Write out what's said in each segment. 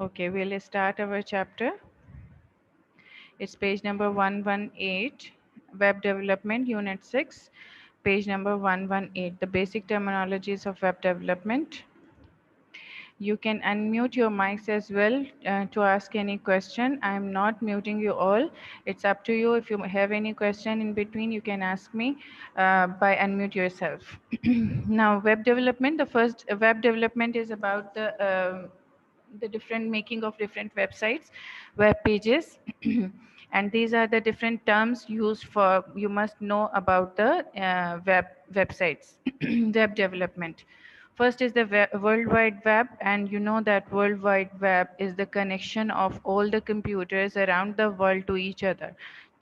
Okay, we'll start our chapter. It's page number 118, Web Development, Unit 6, page number 118, the basic terminologies of web development. You can unmute your mics as well to ask any question. I'm not muting you all. It's up to you. If you have any question in between, you can ask me by unmute yourself. Now, web development, the first web development is about the different making of different websites, web pages. And these are the different terms used for, you must know about the websites, web development. First is the World Wide Web, and you know that World Wide Web is the connection of all the computers around the world to each other.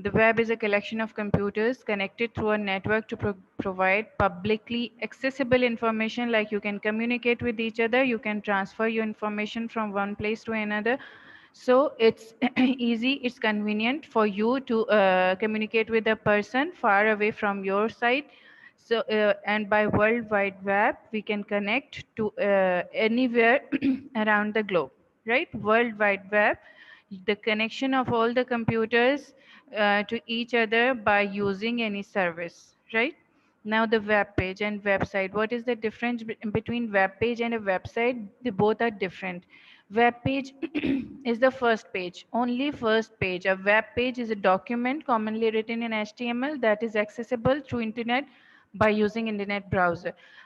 The web is a collection of computers connected through a network to provide publicly accessible information, like you can communicate with each other, you can transfer your information from one place to another. So it's easy, it's convenient for you to communicate with a person far away from your site. So and by World Wide Web we can connect to anywhere around the globe, right? World Wide Web, the connection of all the computers to each other by using any service, right? Now the web page and website. What is the difference between web page and a website? They both are different. Web page is the first page, only first page. A web page is a document commonly written in HTML that is accessible through internet by using internet browser.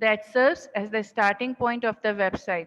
that serves as the starting point of the website.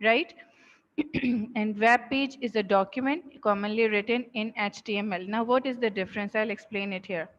right? And web page is a document commonly written in HTML. Now what is the difference? I'll explain it here.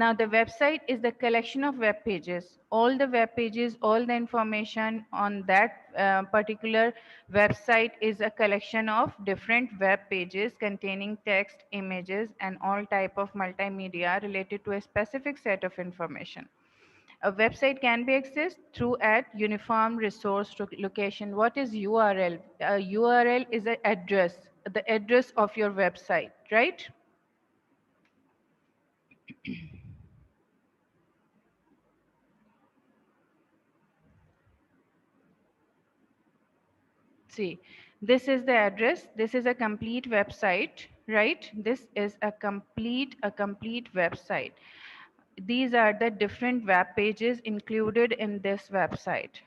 Now the website is the collection of web pages. All the web pages, all the information on that particular website is a collection of different web pages containing text, images, and all type of multimedia related to a specific set of information. A website can be accessed through at uniform resource location. What is URL? A URL is an address, the address of your website, right? See, this is the address. This is a complete website, right? This is a complete website. These are the different web pages included in this website.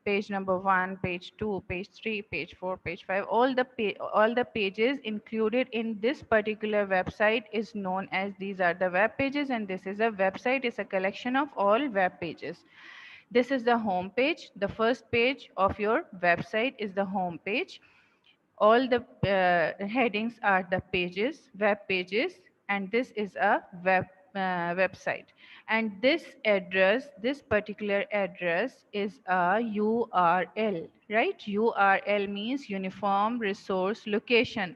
Page number 1, page 2, page 3, page 4, page 5. All the pages included in this particular website is known as, these are the web pages, and this is a website. It's a collection of all web pages. This is the home page. The first page of your website is the home page. All the headings are the pages, web pages, and this is a website. And this address, this particular address is a URL, right? URL means uniform resource location.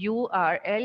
URL,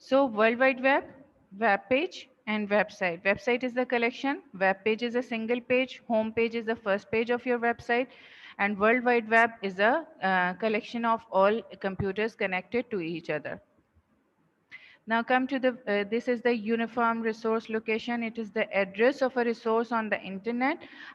So World Wide Web, web page and website. Website is the collection, web page is a single page, home page is the first page of your website, and World Wide Web is a collection of all computers connected to each other. Now come to the, this is the uniform resource location. It is the address of a resource on the internet.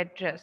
address,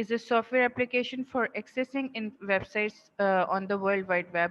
is a software application for accessing in websites on the world wide web,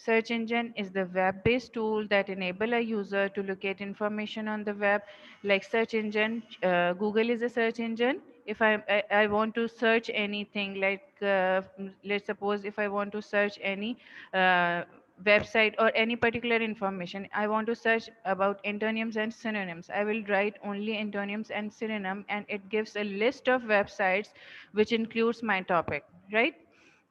Search engine is the web-based tool that enable a user to locate information on the web. Like search engine, Google is a search engine. If I want to search anything, like let's suppose if I want to search any website or any particular information, I want to search about antonyms and synonyms, I will write only antonyms and synonym, and it gives a list of websites which includes my topic, right?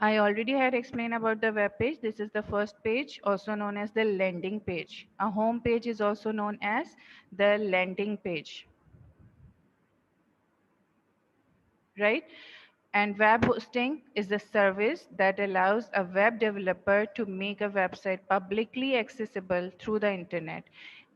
I already had explained about the web page. This is the first page, also known as the landing page. A home page is also known as the landing page, right? And web hosting is the service that allows a web developer to make a website publicly accessible through the internet.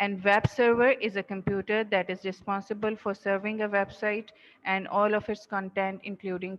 And web server is a computer that is responsible for serving a website and all of its content including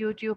YouTube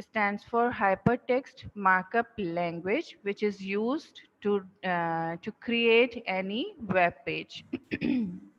stands for hypertext markup language, which is used to create any web page.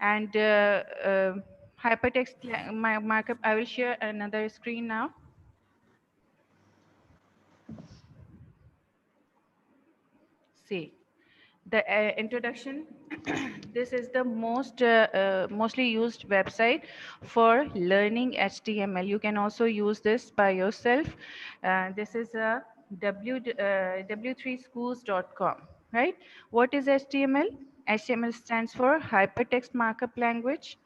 And hypertext markup, I will share another screen now. See the introduction. This is the mostly used website for learning HTML. You can also use this by yourself. This is a w3schools.com, right? What is HTML? HTML stands for hypertext markup language,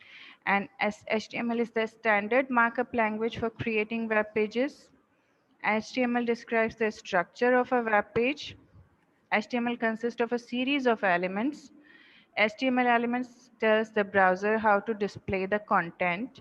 and HTML is the standard markup language for creating web pages. HTML describes the structure of a web page. HTML consists of a series of elements. HTML elements tells the browser how to display the content.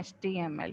HTML.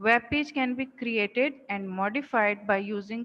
Web page can be created and modified by using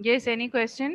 Yes, any question?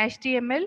HTML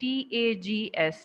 TAGS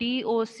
DOC,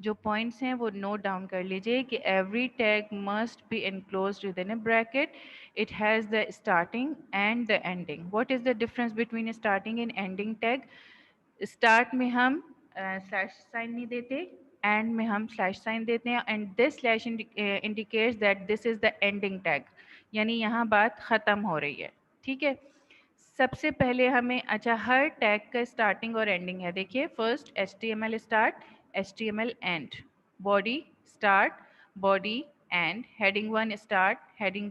جو points ہیں وہ note down کر لیجئے کہ every tag must be enclosed with in a bracket. It has the starting and the ending. What is the difference between starting and ending tag? Start میں ہم slash sign نہیں دیتے, and میں ہم slash sign دیتے ہیں, and this slash indicates that this is the ending tag, یعنی یہاں بات ختم ہو رہی ہے. ٹھیک ہے, سب سے پہلے ہمیں, اچھا ہر ٹیگ کا اسٹارٹنگ اور اینڈنگ ہے. دیکھیے first HTML start, HTML and, body start, body and, heading 1 start, heading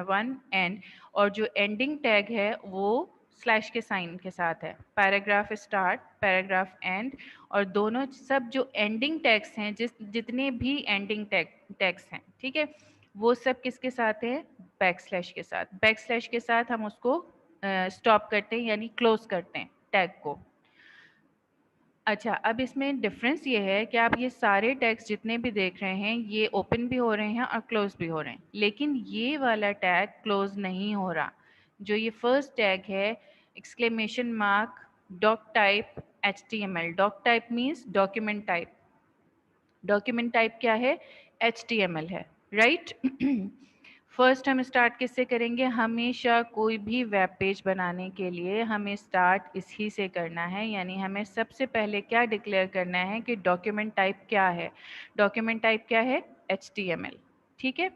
1 and, اور جو اینڈنگ ٹیگ ہے وہ سلیش کے سائن کے ساتھ ہے. پیراگراف اسٹارٹ, پیراگراف اینڈ, اور دونوں سب جو اینڈنگ ٹیگس ہیں, جتنے بھی اینڈنگ ٹیگس ہیں, ٹھیک ہے, وہ سب کس کے ساتھ ہے؟ بیک سلیش کے ساتھ. بیک سلیش کے ساتھ ہم اس کو اسٹاپ کرتے ہیں یعنی کلوز کرتے ہیں ٹیگ کو. اچھا, اب اس میں ڈفرینس یہ ہے کہ آپ یہ سارے ٹیگس جتنے بھی دیکھ رہے ہیں یہ اوپن بھی ہو رہے ہیں اور کلوز بھی ہو رہے ہیں, لیکن یہ والا ٹیگ کلوز نہیں ہو رہا. جو یہ فرسٹ ٹیگ ہے ایکسکلیمیشن مارک ڈاک ٹائپ HTML. ڈاک type means document type. Document type کیا ہے؟ HTML ہے, رائٹ. فرسٹ ہم اسٹارٹ کس سے کریں گے؟ ہمیشہ کوئی بھی ویب پیج بنانے کے لیے ہمیں اسٹارٹ اس ہی سے کرنا ہے, یعنی ہمیں سب سے پہلے کیا ڈکلیئر کرنا ہے کہ ڈاکیومنٹ ٹائپ کیا ہے. ڈاکیومنٹ ٹائپ کیا ہے؟ HTML. ٹھیک ہے,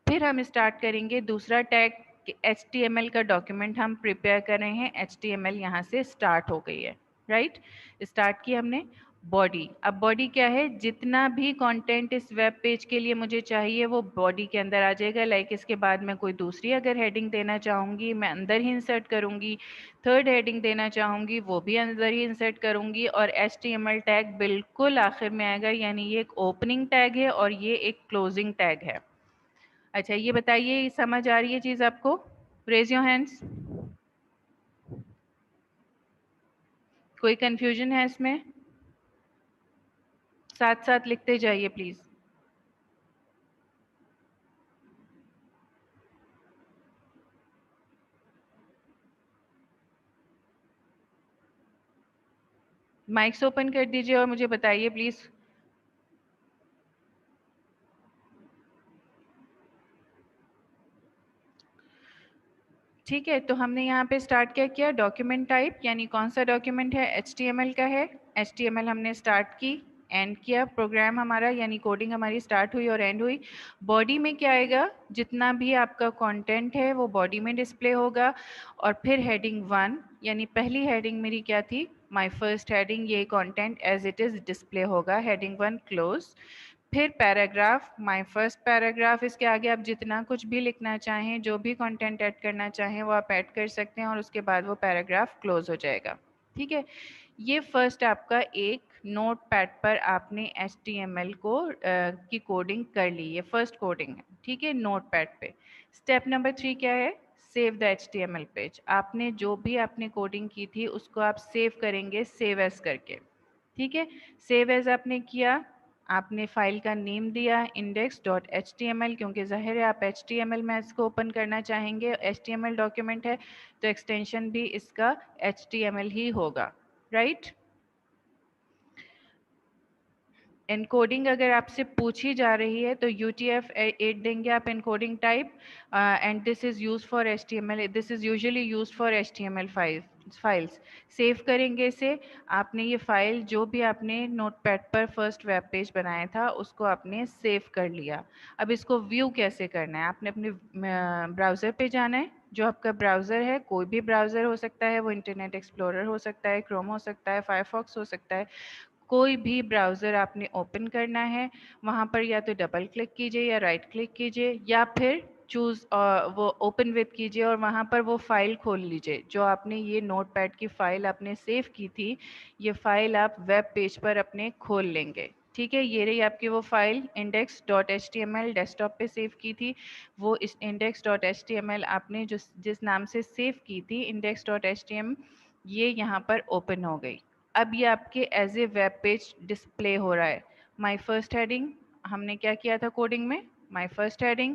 پھر ہم اسٹارٹ کریں گے دوسرا ٹیگ کہ HTML کا ڈاکیومنٹ ہم پریپیئر کر رہے ہیں, HTML یہاں سے اسٹارٹ ہو گئی ہے, رائٹ. اسٹارٹ کی ہم نے. باڈی, اب باڈی کیا ہے؟ جتنا بھی کانٹینٹ اس ویب پیج کے لیے مجھے چاہیے وہ باڈی کے اندر آ جائے گا. لائک اس کے بعد میں کوئی دوسری اگر ہیڈنگ دینا چاہوں گی میں اندر ہی انسرٹ کروں گی, تھرڈ ہیڈنگ دینا چاہوں گی وہ بھی اندر ہی انسرٹ کروں گی, اور HTML ٹیگ بالکل آخر میں آئے گا, یعنی یہ ایک اوپننگ ٹیگ ہے اور یہ ایک کلوزنگ ٹیگ ہے. اچھا یہ بتائیے سمجھ آ رہی ہے چیز آپ کو؟ Raise your hands. کوئی کنفیوژن ہے اس میں؟ ساتھ ساتھ لکھتے جائیے پلیز. مائکس اوپن کر دیجیے اور مجھے بتائیے پلیز. ٹھیک ہے, تو ہم نے یہاں پہ اسٹارٹ کیا کیا؟ ڈاکیومنٹ ٹائپ, یعنی کون سا ڈاکیومنٹ ہے؟ HTML کا ہے. HTML ہم نے اسٹارٹ کی, اینڈ کیا پروگرام ہمارا, یعنی کوڈنگ ہماری اسٹارٹ ہوئی اور اینڈ ہوئی. باڈی میں کیا آئے گا؟ جتنا بھی آپ کا کانٹینٹ ہے وہ باڈی میں ڈسپلے ہوگا. اور پھر ہیڈنگ 1, یعنی پہلی ہیڈنگ میری کیا تھی؟ مائی فرسٹ ہیڈنگ, یہ content as it is display ہوگا. Heading 1 close. پھر پیراگراف, مائی فرسٹ پیراگراف, اس کے آگے آپ جتنا کچھ بھی لکھنا چاہیں, جو بھی کانٹینٹ ایڈ کرنا چاہیں وہ آپ ایڈ کر سکتے ہیں, اور اس کے بعد وہ پیراگراف کلوز ہو جائے گا. ٹھیک ہے, یہ فرسٹ آپ کا ایک نوٹ پیڈ پر آپ نے HTML کو کی کوڈنگ کر لی, یہ فرسٹ کوڈنگ ہے. ٹھیک ہے, نوٹ پیڈ پہ. اسٹیپ نمبر 3 کیا ہے؟ Save the HTML page. آپ نے جو بھی آپ نے کوڈنگ کی تھی اس کو آپ سیو کریں گے, سیو ایز کر کے. ٹھیک ہے, سیو ایز آپ نے کیا, آپ نے فائل کا نیم دیا index.html, کیونکہ ظاہر ہے آپ HTML میں اس کو اوپن کرنا چاہیں گے, HTML ڈاکیومنٹ ہے تو ایکسٹینشن بھی اس کا HTML ہی ہوگا, رائٹ. انکوڈنگ اگر آپ سے پوچھی جا رہی ہے تو UTF-8 دیں گے آپ encoding type, and this is use for HTML, this is usually use for HTML files. Save کریں گے اسے, آپ نے یہ فائل جو بھی آپ نے نوٹ پیڈ پر فرسٹ ویب پیج بنایا تھا اس کو آپ نے سیو کر لیا. اب اس کو ویو کیسے کرنا ہے؟ آپ نے اپنے براؤزر پہ جانا ہے, جو آپ کا براؤزر ہے, کوئی بھی براؤزر ہو سکتا ہے, وہ انٹرنیٹ ایکسپلورر ہو سکتا ہے, کروم ہو سکتا ہے, فائر فاکس ہو سکتا ہے, کوئی بھی براؤزر آپ نے اوپن کرنا ہے. وہاں پر یا تو ڈبل کلک کیجئے یا رائٹ کلک کیجئے, یا پھر چوز وہ اوپن وتھ کیجئے اور وہاں پر وہ فائل کھول لیجئے جو آپ نے یہ نوٹ پیڈ کی فائل آپ نے سیو کی تھی, یہ فائل آپ ویب پیج پر اپنے کھول لیں گے. ٹھیک ہے, یہ رہی آپ کی وہ فائل index.html, ڈیسک ٹاپ پہ سیو کی تھی. وہ اس index.html آپ نے جس نام سے سیو کی تھی index.html, یہ یہاں پر اوپن ہو گئی. اب یہ آپ کے as a web page display ہو رہا ہے. مائی فرسٹ ہیڈنگ ہم نے کیا کیا تھا کوڈنگ میں؟ مائی فرسٹ ہیڈنگ,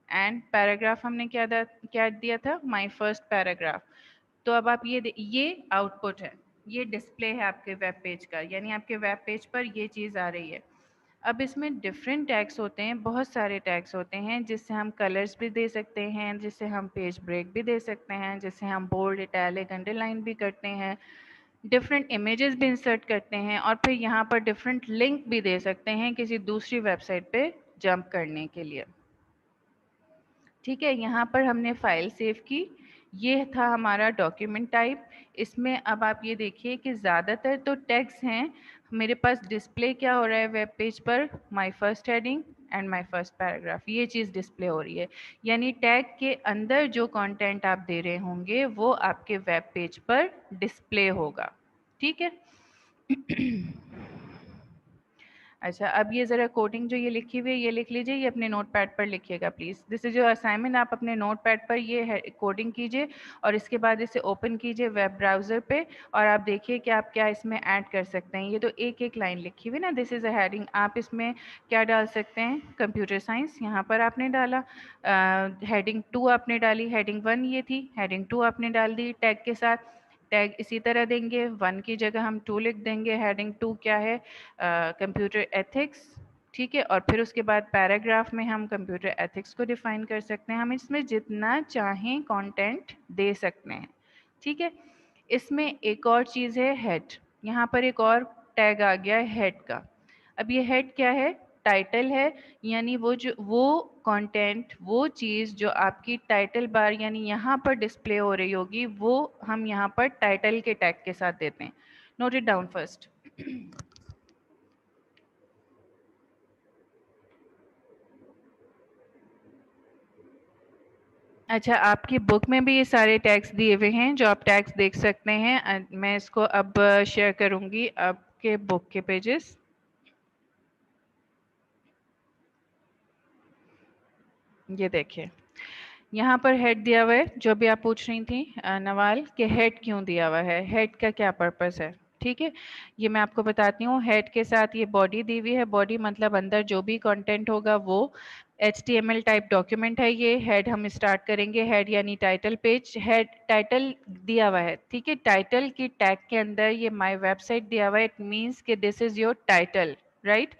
اینڈ پیراگراف ہم نے کیا دیا تھا؟ مائی فرسٹ پیراگراف. تو اب آپ یہ آؤٹ پٹ ہے, یہ ڈسپلے ہے آپ کے ویب پیج کا, یعنی آپ کے ویب پیج پر یہ چیز آ رہی ہے. اب اس میں ڈفرینٹ ٹیگس ہوتے ہیں, بہت سارے ٹیگس ہوتے ہیں, جس سے ہم کلرز بھی دے سکتے ہیں, جس سے ہم پیج بریک بھی دے سکتے ہیں, جس سے ہم بولڈ, اٹیلک, انڈر لائن بھی کرتے ہیں, ڈفرینٹ امیجز بھی انسرٹ کرتے ہیں, اور پھر یہاں پر ڈفرینٹ لنک بھی دے سکتے ہیں کسی دوسری ویب سائٹ پہ جمپ کرنے کے لیے. ٹھیک ہے, یہاں پر ہم نے فائل سیو کی, یہ تھا ہمارا ڈاکیومنٹ ٹائپ. اس میں اب آپ یہ دیکھیے کہ زیادہ تر تو ٹیگس ہیں. میرے پاس ڈسپلے کیا ہو رہا ہے web page per, my first heading and my first paragraph, یہ چیز ڈسپلے ہو رہی ہے. یعنی ٹیگ کے اندر جو کانٹینٹ آپ دے رہے ہوں گے وہ آپ کے ویب پیج پر ڈسپلے ہوگا. ٹھیک ہے. اچھا, اب یہ ذرا کوڈنگ جو یہ لکھی ہوئی ہے یہ لکھ لیجیے, یہ اپنے نوٹ پیڈ پر لکھیے گا please. This is your assignment, آپ اپنے نوٹ پیڈ پر یہ کوڈنگ کیجیے اور اس کے بعد اسے اوپن کیجیے ویب براؤزر پہ, اور آپ دیکھیے کہ آپ کیا اس میں ایڈ کر سکتے ہیں. یہ تو ایک ایک لائن لکھی ہوئی نا, دس از اے ہیڈنگ, آپ اس میں کیا ڈال سکتے ہیں, کمپیوٹر سائنس یہاں پر آپ نے ڈالا, ہیڈنگ 2 آپ نے ڈالی, ہیڈنگ 1 یہ تھی, ہیڈنگ 2 آپ نے ڈال دی ٹیگ کے ساتھ. ٹیگ اسی طرح دیں گے, 1 کی جگہ ہم 2 لکھ دیں گے. ہیڈنگ 2 کیا ہے, کمپیوٹر ایتھکس. ٹھیک ہے, اور پھر اس کے بعد پیراگراف میں ہم کمپیوٹر ایتھکس کو ڈیفائن کر سکتے ہیں. ہم اس میں جتنا چاہیں کانٹینٹ دے سکتے ہیں. ٹھیک ہے. اس میں ایک اور چیز ہے ہیڈ, یہاں پر ایک اور ٹیگ آ گیا ہے ہیڈ کا. اب یہ ہیڈ کیا ہے, ٹائٹل ہے, یعنی وہ کانٹینٹ, وہ چیز جو آپ کی ٹائٹل بار یعنی یہاں پر ڈسپلے ہو رہی ہوگی, وہ ہم یہاں پر ٹائٹل کے ٹیگ کے ساتھ دیتے ہیں. Note it down first. اچھا, آپ کی بک میں بھی یہ سارے ٹیگس دیے ہوئے ہیں جو آپ ٹیگس دیکھ سکتے ہیں. میں اس کو اب شیئر کروں گی آپ کے بک کے پیجز. یہ دیکھیں, یہاں پر ہیڈ دیا ہوا ہے, جو بھی آپ پوچھ رہی تھیں نوال کہ ہیڈ کیوں دیا ہوا ہے, ہیڈ کا کیا پرپس ہے. ٹھیک ہے, یہ میں آپ کو بتاتی ہوں. ہیڈ کے ساتھ یہ باڈی دی ہوئی ہے, باڈی مطلب اندر جو بھی کنٹینٹ ہوگا وہ HTML ٹائپ ڈاکیومنٹ ہے. یہ ہیڈ ہم اسٹارٹ کریں گے, ہیڈ یعنی ٹائٹل پیج. ہیڈ ٹائٹل دیا ہوا ہے, ٹھیک ہے, ٹائٹل کی ٹیگ کے اندر یہ مائی ویب سائٹ دیا ہوا ہے, اٹ مینس کہ دس از یور ٹائٹل, رائٹ.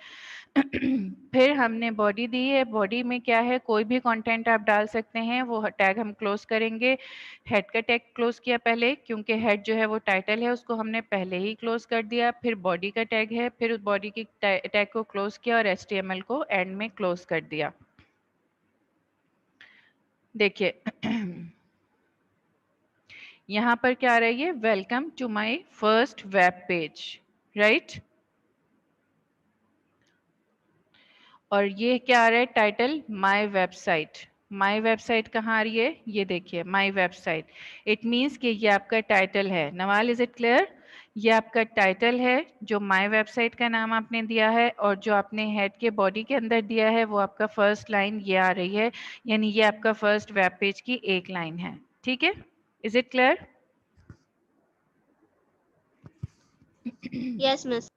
پھر ہم نے باڈی دی ہے, باڈی میں کیا ہے, کوئی بھی کانٹینٹ آپ ڈال سکتے ہیں. وہ ٹیگ ہم کلوز کریں گے. ہیڈ کا ٹیگ کلوز کیا پہلے, کیونکہ ہیڈ جو ہے وہ ٹائٹل ہے, اس کو ہم نے پہلے ہی کلوز کر دیا. پھر باڈی کا ٹیگ ہے, پھر باڈی کی ٹیگ کو کلوز کیا اور HTML کو اینڈ میں کلوز کر دیا. دیکھیے یہاں پر کیا آ رہا ہے, یہ welcome to my first web page, right. اور یہ کیا آ رہا ہے, title my website. My website کہاں آ رہی ہے, یہ دیکھیے my website. It means کہ یہ آپ کا ٹائٹل ہے. Nawal, is it clear? یہ آپ کا ٹائٹل ہے جو مائی ویب سائٹ کا نام آپ نے دیا ہے, اور جو آپ نے ہیڈ کے باڈی کے اندر دیا ہے وہ آپ کا فرسٹ لائن یہ آ رہی ہے, یعنی یہ آپ کا فرسٹ ویب پیج کی ایک لائن ہے. ٹھیک ہے, از اٹ کلیئر؟ Yes, miss.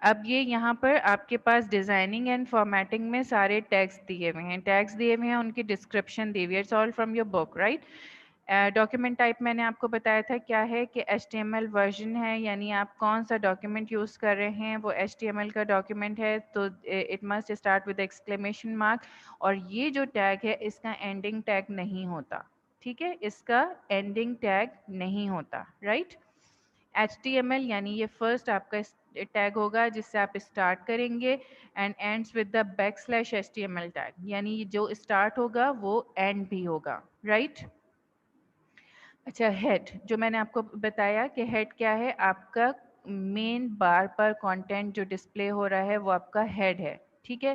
اب یہ یہاں پر آپ کے پاس ڈیزائننگ اینڈ فارمیٹنگ میں سارے ٹیگس دیے ہوئے ہیں. ٹیگس دیے ہوئے ہیں, ان کی ڈسکرپشن دی ہوئی ہے. It's all from your book, right. Document type میں نے آپ کو بتایا تھا کیا ہے, کہ HTML ورژن ہے, یعنی آپ کون سا ڈاکیومنٹ یوز کر رہے ہیں وہ HTML کا ڈاکیومنٹ ہے, تو it must start with exclamation mark. اور یہ جو ٹیگ ہے اس کا اینڈنگ ٹیگ نہیں ہوتا. ٹھیک ہے, اس کا اینڈنگ ٹیگ نہیں ہوتا, رائٹ. HTML یعنی یہ فرسٹ آپ کا ٹیگ ہوگا جس سے آپ اسٹارٹ کریں گے, and ends with the \HTML tag, یعنی جو اسٹارٹ ہوگا وہ اینڈ بھی ہوگا, رائٹ. اچھا, ہیڈ جو میں نے آپ کو بتایا کہ ہیڈ کیا ہے, آپ کا مین بار پر کانٹینٹ جو ڈسپلے ہو رہا ہے وہ آپ کا ہیڈ ہے. ٹھیک ہے,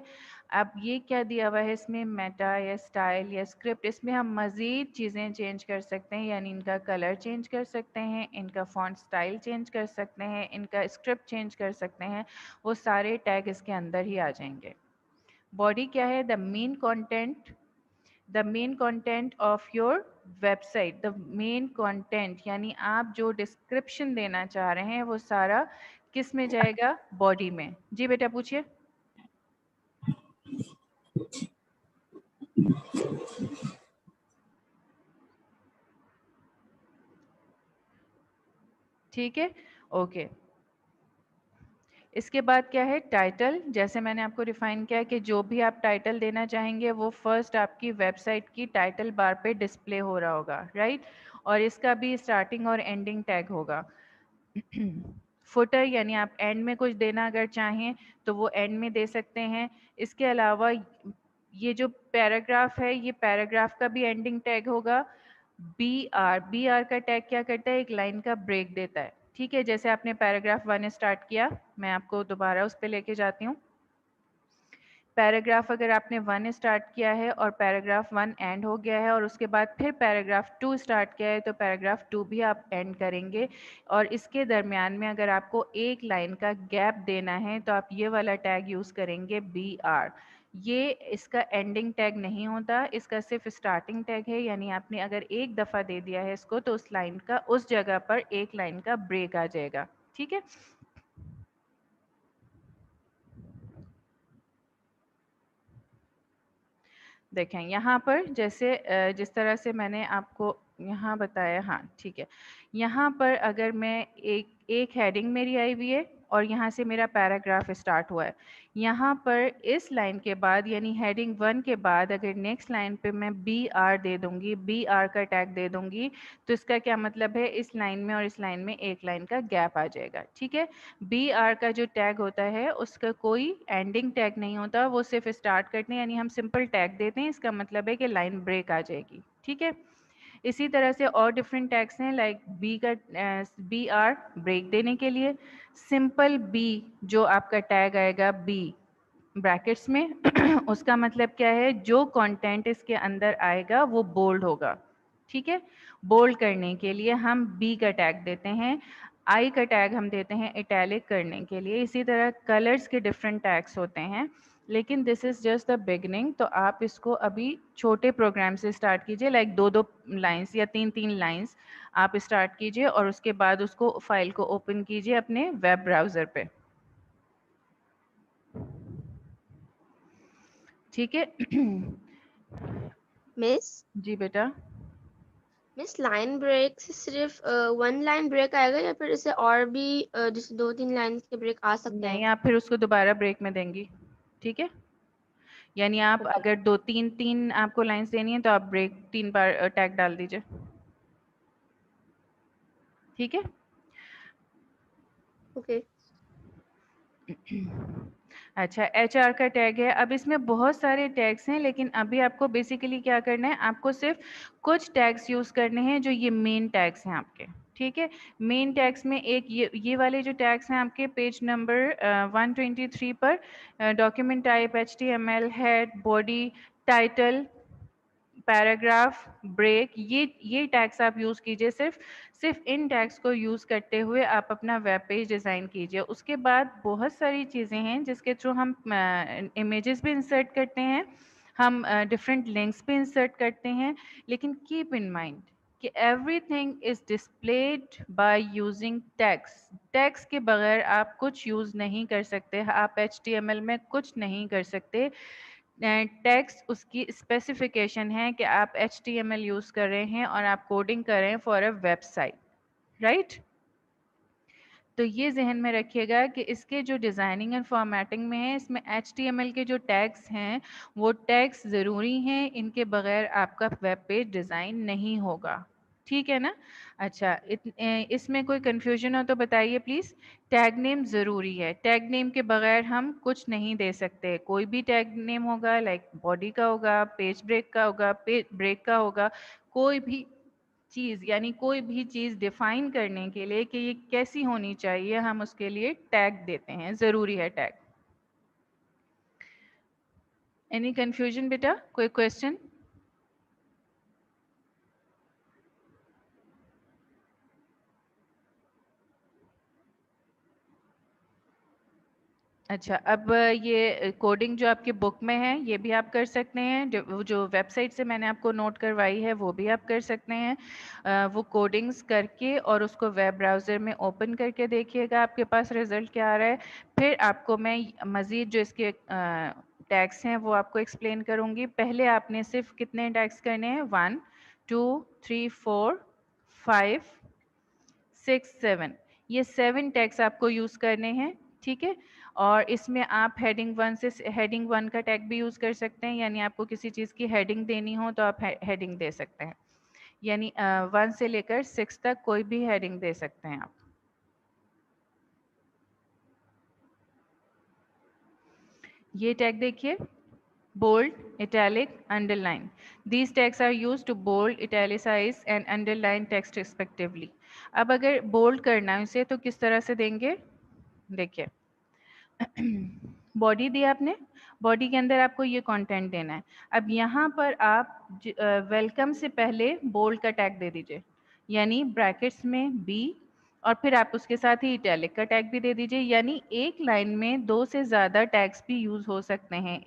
اب یہ کیا دیا ہوا ہے اس میں, میٹا یا اسٹائل یا اسکرپٹ. اس میں ہم مزید چیزیں چینج کر سکتے ہیں, یعنی ان کا کلر چینج کر سکتے ہیں, ان کا فونٹ اسٹائل چینج کر سکتے ہیں, ان کا اسکرپٹ چینج کر سکتے ہیں. وہ سارے ٹیگ اس کے اندر ہی آ جائیں گے. باڈی کیا ہے, the main content of your website. the main content یعنی آپ جو ڈسکرپشن دینا چاہ رہے ہیں وہ سارا کس میں جائے گا, باڈی میں. جی بیٹا پوچھئے. ٹھیک ہے, اوکے. اس کے بعد کیا ہے ٹائٹل. جیسے میں نے آپ کو ڈیفائن کیا کہ جو بھی آپ ٹائٹل دینا چاہیں گے وہ فرسٹ آپ کی ویب سائٹ کی ٹائٹل بار پہ ڈسپلے ہو رہا ہوگا, رائٹ. اور اس کا بھی اسٹارٹنگ اور اینڈنگ ٹیگ ہوگا. فوٹر یعنی آپ اینڈ میں کچھ دینا اگر چاہیں تو وہ اینڈ میں دے سکتے ہیں. اس کے علاوہ یہ جو پیراگراف ہے یہ پیراگراف کا بھی اینڈنگ ٹیگ ہوگا. بی آر کا ٹیگ کیا کرتا ہے, ایک لائن کا بریک دیتا ہے. ٹھیک ہے, جیسے آپ نے پیراگراف 1 اسٹارٹ کیا, میں آپ کو دوبارہ اس پہ لے کے جاتی ہوں. پیراگراف اگر آپ نے 1 اسٹارٹ کیا ہے اور پیراگراف 1 اینڈ ہو گیا ہے اور اس کے بعد پھر پیراگراف 2 اسٹارٹ کیا ہے تو پیراگراف 2 بھی آپ اینڈ کریں گے. اور اس کے درمیان میں اگر آپ کو ایک لائن کا گیپ دینا ہے تو آپ یہ والا ٹیگ یوز کریں گے بی آر. یہ اس کا اینڈنگ ٹیگ نہیں ہوتا, اس کا صرف اسٹارٹنگ ٹیگ ہے. یعنی آپ نے اگر ایک دفعہ دے دیا ہے اس کو تو اس لائن کا اس جگہ پر ایک لائن کا بریک آ جائے گا. ٹھیک ہے. دیکھیں یہاں پر جیسے جس طرح سے میں نے آپ کو یہاں بتایا, ہاں ٹھیک ہے. یہاں پر اگر میں ایک ہیڈنگ میری آئی ہوئی ہے اور یہاں سے میرا پیراگراف اسٹارٹ ہوا ہے, یہاں پر اس لائن کے بعد یعنی ہیڈنگ 1 کے بعد اگر نیکسٹ لائن پہ میں بی آر دے دوں گی, بی آر کا ٹیگ دے دوں گی, تو اس کا کیا مطلب ہے, اس لائن میں اور اس لائن میں ایک لائن کا گیپ آ جائے گا. ٹھیک ہے. بی آر کا جو ٹیگ ہوتا ہے اس کا کوئی اینڈنگ ٹیگ نہیں ہوتا, وہ صرف اسٹارٹ کرتے ہیں یعنی ہم سمپل ٹیگ دیتے ہیں, اس کا مطلب ہے کہ لائن بریک آ جائے گی. ٹھیک ہے. اسی طرح سے اور ڈفرینٹ ٹیگس ہیں لائک بی آر بریک دینے کے لیے, سمپل بی جو آپ کا ٹیگ آئے گا بی بریکٹس میں اس کا مطلب کیا ہے, جو کانٹینٹ اس کے اندر آئے گا وہ بولڈ ہوگا. ٹھیک ہے. بولڈ کرنے کے لیے ہم بی کا ٹیگ دیتے ہیں, آئی کا ٹیگ ہم دیتے ہیں اٹیلک کرنے کے لیے. اسی طرح کلرز کے ڈفرینٹ ٹیگس ہوتے ہیں, لیکن دس از جسٹ دا بگننگ. تو آپ اس کو ابھی چھوٹے پروگرام سے اسٹارٹ کیجیے, لائک 2 لائنس یا 3 لائنس آپ اسٹارٹ کیجیے اور اس کے بعد اس کو فائل کو اوپن کیجیے اپنے ویب براؤزر پہ. ٹھیک ہے. مس جی بیٹا. مس لائن بریک سے صرف 1 لائن بریک آئے گا یا پھر اسے اور بھی جیسے 2-3 لائن کے بریک آ سکتے ہیں؟ نہیں, آپ پھر اس کو دوبارہ بریک میں دیں گی. ٹھیک ہے. یعنی آپ اوکے اگر 2-3 آپ کو لائنس دینی ہیں تو آپ بریک 3 بار ٹیگ ڈال دیجیے. ٹھیک ہے. اوکے. اچھا, ایچ آر کا ٹیگ ہے. اب اس میں بہت سارے ٹیگس ہیں لیکن ابھی آپ کو بیسیکلی کیا کرنا ہے, آپ کو صرف کچھ ٹیگس یوز کرنے ہیں جو یہ مین ٹیگس ہیں آپ کے. ٹھیک ہے. مین ٹیگس میں ایک یہ والے جو ٹیگس ہیں آپ کے پیج نمبر 123 پر, document type H T M L, head, body, title, paragraph, break, یہ ٹیگس آپ یوز کیجیے. صرف ان ٹیگس کو یوز کرتے ہوئے آپ اپنا ویب پیج ڈیزائن کیجیے. اس کے بعد بہت ساری چیزیں ہیں جس کے تھرو ہم امیجز بھی انسرٹ کرتے ہیں, ہم ڈفرینٹ لنکس بھی انسرٹ کرتے ہیں, لیکن کیپ ان مائنڈ کہ every thing is displayed by using tags. Tags کے بغیر آپ کچھ یوز نہیں کر سکتے, آپ ایچ ٹی ایم ایل میں کچھ نہیں کر سکتے. ٹیگس اس کی اسپیسیفیکیشن ہے کہ آپ H T M L use کر رہے ہیں اور آپ کوڈنگ کر رہے ہیں for a website, right. تو یہ ذہن میں رکھیے گا کہ اس کے جو ڈیزائننگ اینڈ فارمیٹنگ میں ہے, اس میں ایچ ٹی ایم ایل کے جو ٹیگس ہیں وہ ٹیگس ضروری ہیں, ان کے بغیر آپ کا ویب پیج ڈیزائن نہیں ہوگا. ٹھیک ہے نا. اچھا, اس میں کوئی کنفیوژن ہو تو بتائیے پلیز. ٹیگ نیم ضروری ہے, ٹیگ نیم کے بغیر ہم کچھ نہیں دے سکتے. کوئی بھی ٹیگ نیم ہوگا, لائک باڈی کا ہوگا, پیج بریک کا ہوگا, پیج بریک کا ہوگا, کوئی بھی چیز یعنی کوئی بھی چیز ڈیفائن کرنے کے لیے کہ یہ کیسی ہونی چاہیے, ہم اس کے لیے ٹیگ دیتے ہیں, ضروری ہے ٹیگ. اینی کنفیوژن بیٹا, کوئی کوشچن؟ اچھا, اب یہ کوڈنگ جو آپ کے بک میں ہے یہ بھی آپ کر سکتے ہیں, جو ویب سائٹ سے میں نے آپ کو نوٹ کروائی ہے وہ بھی آپ کر سکتے ہیں. وہ کوڈنگز کر کے اور اس کو ویب براؤزر میں اوپن کر کے دیکھیے گا آپ کے پاس رزلٹ کیا آ رہا ہے. پھر آپ کو میں مزید جو اس کے ٹیگس ہیں وہ آپ کو ایکسپلین کروں گی. پہلے آپ نے صرف کتنے ٹیگس کرنے ہیں, 1 2 3 4 5 6 7, یہ 7 ٹیگس آپ کو یوز کرنے ہیں. ٹھیک ہے. اور اس میں آپ ہیڈنگ 1 سے ہیڈنگ 1 کا ٹیگ بھی یوز کر سکتے ہیں, یعنی آپ کو کسی چیز کی ہیڈنگ دینی ہو تو آپ ہیڈنگ دے سکتے ہیں, یعنی 1 سے لے کر 6 تک کوئی بھی ہیڈنگ دے سکتے ہیں آپ. یہ ٹیگ دیکھیے, bold, italic, underline. These tags are used to bold, italicize and underline text respectively. اب اگر bold کرنا ہے اسے تو کس طرح سے دیں گے, دیکھیے باڈی دیا آپ نے, باڈی کے اندر آپ کو یہ کانٹینٹ دینا ہے. اب یہاں پر آپ ویلکم سے پہلے بولڈ کا ٹیگ دے دیجئے, یعنی بریکٹس میں بی, اور پھر آپ اس کے ساتھ ہی اٹیلک کا ٹیگ بھی دے دیجئے. یعنی ایک لائن میں 2 سے زیادہ ٹیگس بھی یوز ہو سکتے ہیں,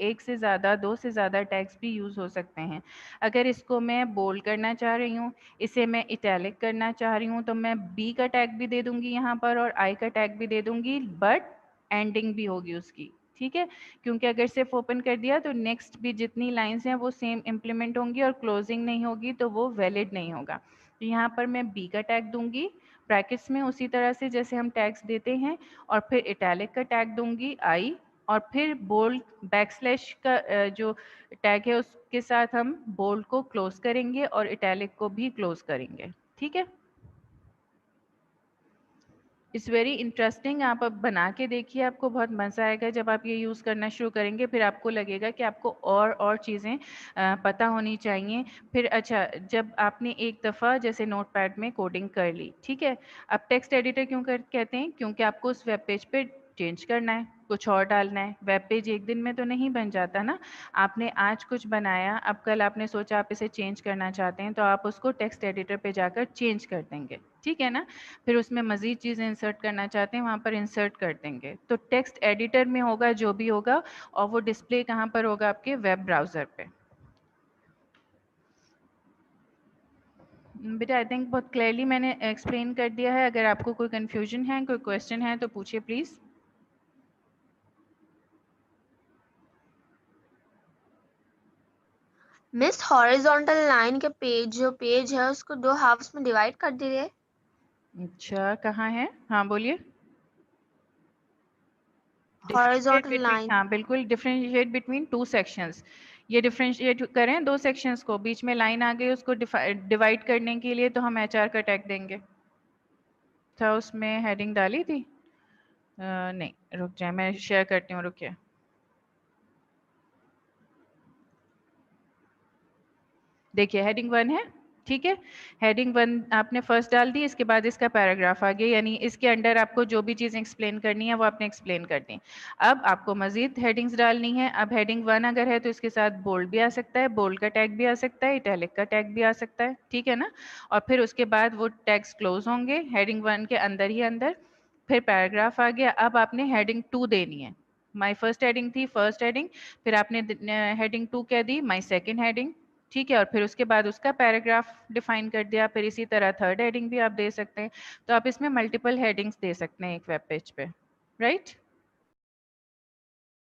2 سے زیادہ ٹیگس بھی یوز ہو سکتے ہیں. اگر اس کو میں بولڈ کرنا چاہ رہی ہوں, اسے میں اٹیلک کرنا چاہ رہی ہوں, تو میں بی کا ٹیگ بھی دے دوں گی یہاں پر اور آئی کا ٹیگ بھی دے دوں گی, بٹ اینڈنگ بھی ہوگی اس کی, ٹھیک ہے, کیونکہ اگر صرف اوپن کر دیا تو نیکسٹ بھی جتنی لائنس ہیں وہ سیم امپلیمنٹ ہوں گی اور کلوزنگ نہیں ہوگی تو وہ ویلڈ نہیں ہوگا. تو یہاں پر میں بی کا ٹیگ دوں گی بریکٹس میں اسی طرح سے جیسے ہم ٹیگس دیتے ہیں, اور پھر اٹیلک کا ٹیگ دوں گی آئی, اور پھر بولڈ بیک سلیش کا جو ٹیگ ہے اس کے ساتھ ہم بولڈ کو کلوز کریں گے اور اٹیلک کو بھی کلوز کریں گے, ٹھیک ہے. اٹس ویری انٹرسٹنگ, آپ اب بنا کے دیکھیے, آپ کو بہت مزہ آئے گا جب آپ یہ یوز کرنا شروع کریں گے. پھر آپ کو لگے گا کہ آپ کو اور چیزیں پتہ ہونی چاہیے. پھر اچھا, جب آپ نے ایک دفعہ جیسے نوٹ پیڈ میں کوڈنگ کر لی, ٹھیک ہے, اب ٹیکسٹ ایڈیٹر کیوں کہتے ہیں, کیونکہ آپ کو اس ویب پیج پہ چینج کرنا ہے, کچھ اور ڈالنا ہے. ویب پیج ایک دن میں تو نہیں بن جاتا نا, آپ نے آج کچھ بنایا, اب کل آپ نے سوچا آپ اسے چینج کرنا چاہتے ہیں, تو آپ اس کو ٹیکسٹ ایڈیٹر پہ جا کر چینج کر دیں گے, ٹھیک ہے نا. پھر اس میں مزید چیزیں انسرٹ کرنا چاہتے ہیں, وہاں پر انسرٹ کر دیں گے. تو ٹیکسٹ ایڈیٹر میں ہوگا جو بھی ہوگا, اور وہ ڈسپلے کہاں پر ہوگا, آپ کے ویب براؤزر پہ. بیٹا آئی تھنک بہت کلیئرلی میں نے ایکسپلین کر دیا ہے. اگر آپ کو کوئی کنفیوژن ہے, کوئی کوشچن ہے تو پوچھیے پلیز. مس ہاریزونٹل لائن کے جو پیج ہے اس کو 2 ہافس میں ڈیوائڈ کر دیجیے. اچھا, کہاں ہے, ہاں بولیے. ہاریزونٹل لائن, ہاں بالکل, ڈفرینشیٹ بٹوین 2 سیکشنز. یہ ڈفرینشیٹ کریں 2 سیکشنز کو, بیچ میں لائن آ گئی, اس کو ڈیوائڈ کرنے کے لیے تو ہم HR کا ٹیگ دیں گے. تھا اس میں ہیڈنگ ڈالی تھی, نہیں, رک جائیں میں شیئر کرتی ہوں, رکیے. دیکھیے ہیڈنگ 1 ہے, ٹھیک ہے. ہیڈنگ 1 آپ نے فرسٹ ڈال دی, اس کے بعد اس کا پیراگراف آ گیا, یعنی اس کے انڈر آپ کو جو بھی چیزیں ایکسپلین کرنی ہے وہ آپ نے ایکسپلین کر دی. اب آپ کو مزید ہیڈنگز ڈالنی ہے. اب ہیڈنگ 1 اگر ہے تو اس کے ساتھ بولڈ بھی آ سکتا ہے, بولڈ کا ٹیگ بھی آ سکتا ہے, اٹیلک کا ٹیگ بھی آ سکتا ہے, ٹھیک ہے نا. اور پھر اس کے بعد وہ ٹیگس کلوز ہوں گے ہیڈنگ 1 کے اندر ہی اندر. پھر پیراگراف آ گیا. اب آپ نے ہیڈنگ 2 دینی ہے. مائی فرسٹ ہیڈنگ تھی فرسٹ ہیڈنگ, پھر آپ نے ہیڈنگ 2 کہہ دی مائی سیکنڈ ہیڈنگ, ٹھیک ہے, اور پھر اس کے بعد اس کا پیراگراف ڈیفائن کر دیا. پھر اسی طرح تھرڈ ہیڈنگ بھی آپ دے سکتے ہیں. تو آپ اس میں ملٹیپل ہیڈنگس دے سکتے ہیں ایک ویب پیج پہ, رائٹ.